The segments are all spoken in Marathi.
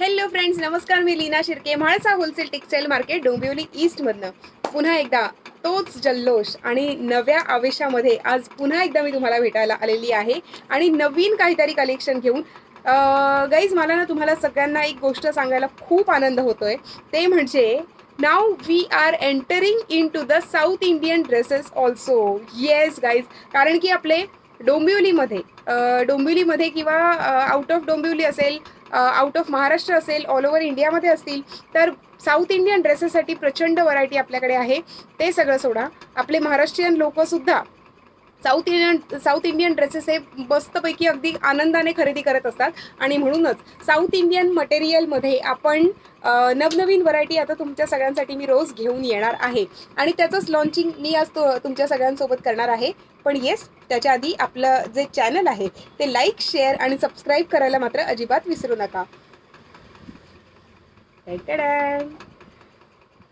हॅलो फ्रेंड्स, नमस्कार. मी Leena Shirke, Mhalsa wholesale textile market, Dombivli east मधनं पुन्हा एकदा तोच जल्लोष आणि नव्या आवेशामध्ये आज पुन्हा एकदा मी तुम्हाला भेटायला आलेली आहे आणि नवीन काहीतरी कलेक्शन घेऊन. गाईज, मला ना तुम्हाला सगळ्यांना एक गोष्ट सांगायला खूप आनंद होतोय. ते म्हणजे नाव we are entering into the south Indian dresses also. Yes guys, कारण की आपले डोंबिवलीमध्ये किंवा आउट ऑफ डोंबिवली असेल, आउट ऑफ महाराष्ट्र असेल, ऑल ओव्हर इंडियामध्ये असतील, तर साऊथ इंडियन ड्रेसेससाठी प्रचंड व्हरायटी आपल्याकडे आहे. ते सगळं सोडा, आपले महाराष्ट्रीयन लोकसुद्धा साऊथ इंडियन ड्रेसेस हे मस्तपैकी अगदी आनंदाने खरेदी करत असतात. आणि म्हणूनच साऊथ इंडियन मटेरियलमध्ये आपण नवनवीन व्हरायटी आता तुमच्या सगळ्यांसाठी मी रोज घेऊन येणार आहे आणि त्याचंच लॉन्चिंग मी आज तुमच्या सगळ्यांसोबत करणार आहे. पण येस, त्याच्या आधी आपलं जे चॅनल आहे ते लाईक, शेअर आणि सबस्क्राईब करायला मात्र अजिबात विसरू नका.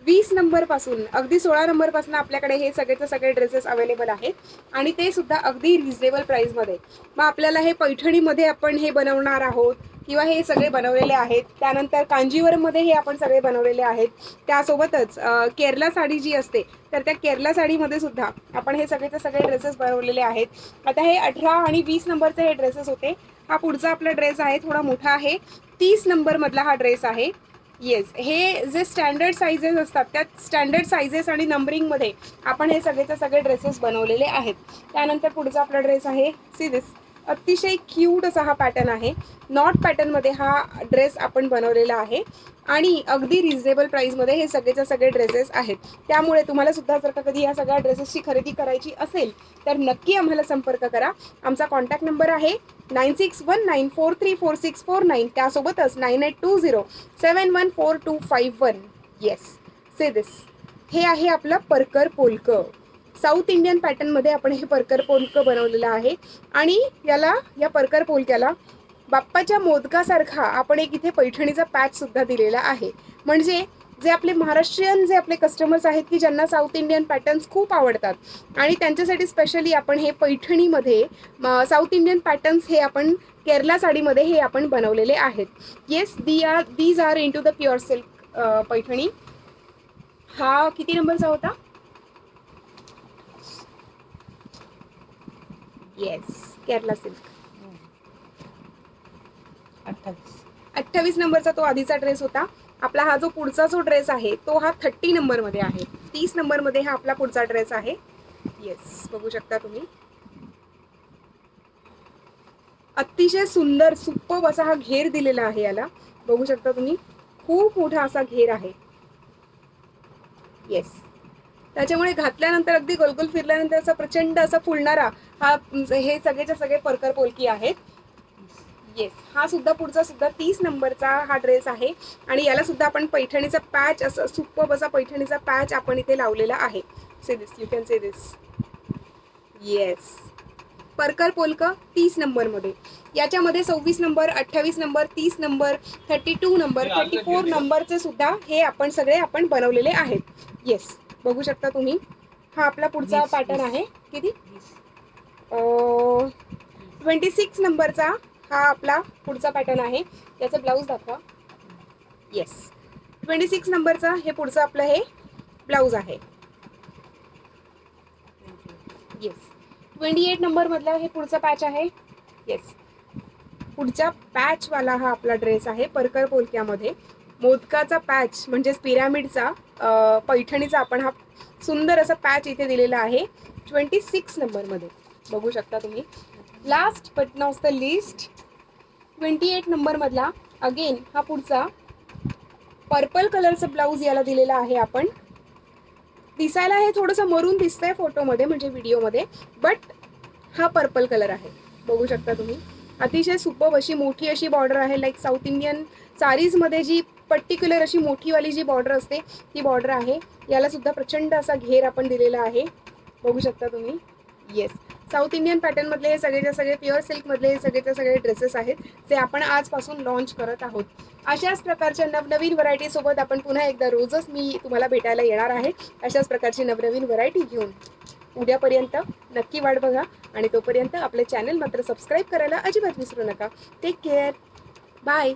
20 नंबरपासून अगदी 16 नंबरपासून आपल्याकडे हे सगळेचे सगळे ड्रेसेस अवेलेबल आहेत आणि ते सुद्धा अगदी रिजनेबल प्राईसमध्ये. मग आपल्याला हे पैठणीमध्ये आपण हे बनवणार आहोत किंवा हे सगळे बनवलेले आहेत. त्यानंतर कांजीवरममध्ये हे आपण सगळे बनवलेले आहेत. त्यासोबतच केरला साडी जी असते, तर त्या केरला साडीमध्ये सुद्धा आपण हे सगळेचे सगळे ड्रेसेस बनवलेले आहेत. आता हे 18 आणि 20 नंबरचे हे ड्रेसेस होते. हा पुढचा आपला ड्रेस आहे, थोडा मोठा आहे. 30 नंबरमधला हा ड्रेस आहे. येस, हे जे स्टँडर्ड साइजेस असतात त्या स्टँडर्ड साइजेस आणि नंबरिंगमध्ये आपण हे सगळेचे सगळे ड्रेसेस बनवलेले आहेत. त्यानंतर पुढचा आपला ड्रेस आहे, सी दिस. अतिशय क्यूट असा हा पॅटर्न आहे. नॉट पॅटर्नमध्ये हा ड्रेस आपण बनवलेला आहे आणि अगदी रिजनेबल प्राईसमध्ये हे सगळेचे सगळे ड्रेसेस आहेत. त्यामुळे तुम्हाला सुद्धा जर का कधी या सगळ्या ड्रेसेसची खरेदी करायची असेल तर नक्की आम्हाला संपर्क करा. आमचा कॉन्टॅक्ट नंबर आहे 9619434649. त्यासोबतच 9820714251. येस, से दिस. हे आहे आपलं परकर पोलकं. साऊथ इंडियन पॅटर्नमध्ये आपण हे परकर पोलकं बनवलेलं आहे आणि या परकर पोलक्याला बाप्पाच्या मोदकासारखा आपण एक इथे पैठणीचा पॅच सुद्धा दिलेला आहे. म्हणजे जे आपले महाराष्ट्रीयन जे आपले कस्टमर्स आहेत की ज्यांना साऊथ इंडियन पॅटर्न्स खूप आवडतात आणि त्यांच्यासाठी स्पेशली आपण हे पैठणीमध्ये साऊथ इंडियन पॅटर्न्स हे आपण केरला साडीमध्ये हे आपण बनवलेले आहेत. Yes, these are into the pure silk Paithani. हा किती नंबरचा होता? येस, केरला सिल्क 28 नंबरचा तो आधीचा ड्रेस होता. आपला हा जो पुढचा जो ड्रेस आहे तो हा 30 नंबरमध्ये आहे. 30 नंबरमध्ये हा आपला पुढचा ड्रेस आहे. येस, बघू शकता तुम्ही. अतिशय सुंदर सुपर्ब असा हा घेर दिलेला आहे. याला बघू शकता तुम्ही, खूप मोठा असा घेर आहे. येस, त्याच्यामुळे घातल्यानंतर अगदी गोलगोल फिरल्यानंतर असा प्रचंड असा फुलणारा हा हे सगळेच्या सगळे परकर पोलकी आहेत. येस, हा सुद्धा पुढचा सुद्धा 30 नंबरचा हा ड्रेस आहे आणि याला सुद्धा आपण पैठणीचा पॅच असा सुपर्ब असा पैठणीचा पॅच आपण इथे लावलेला आहे. Say this, you can say this. Yes, परकर पोलकं 30 नंबरमध्ये. याच्यामध्ये 26 नंबर, 28 नंबर, 30 नंबर, 32 नंबर, 34 नंबरचे सुद्धा हे आपण सगळे आपण बनवलेले आहेत. येस, बघू शकता तुम्ही. हा आपला पुढचा पॅटर्न आहे. किती? 26 नंबरचा हा आपला पुढचा पॅटर्न आहे. याचं ब्लाऊज दाखवा. येस, 26 नंबरचा हे पुढचं आपलं हे ब्लाऊज आहे. येस, 28 नंबरमधला हे पुढचा पॅच आहे. येस, पुढच्या पॅचवाला हा आपला ड्रेस आहे परकर पोलक्यामध्ये. मोदकाचा पॅच म्हणजेच पिरॅमिडचा पैठणीचा आपण हा सुंदर असा पॅच इथे दिलेला आहे 26 नंबरमध्ये. बघू शकता तुम्ही. Last but not the least, 28 नंबरमधला अगेन हा पुढचा पर्पल कलरचा ब्लाऊज याला दिलेला आहे आपण. दिसायला हे थोडंसं मरून दिसतंय फोटोमध्ये म्हणजे व्हिडिओमध्ये, बट हा पर्पल कलर आहे. बघू शकता तुम्ही. अतिशय सुपर्ब अशी मोठी अशी बॉर्डर आहे. लाईक साऊथ इंडियन साडीजमध्ये जी पर्टिक्युलर अशी मोठीवाली जी बॉर्डर असते ती बॉर्डर आहे. याला सुद्धा प्रचंड असा घेर आपण दिलेला आहे. बघू शकता तुम्ही. येस, साऊथ इंडियन पॅटर्नमधले हे सगळेच्या सगळे प्युअर सिल्कमधले हे सगळेच्या सगळे ड्रेसेस आहेत जे आपण आजपासून लॉन्च करत आहोत. अशाच प्रकारच्या नवनवीन व्हरायटीसोबत आपण पुन्हा एकदा रोजच मी तुम्हाला भेटायला येणार आहे. अशाच प्रकारची नवनवीन व्हरायटी घेऊन उद्यापर्यंत नक्की वाट बघा आणि तोपर्यंत आपले चॅनल मात्र सबस्क्राईब करायला अजिबात विसरू नका. Take care, bye.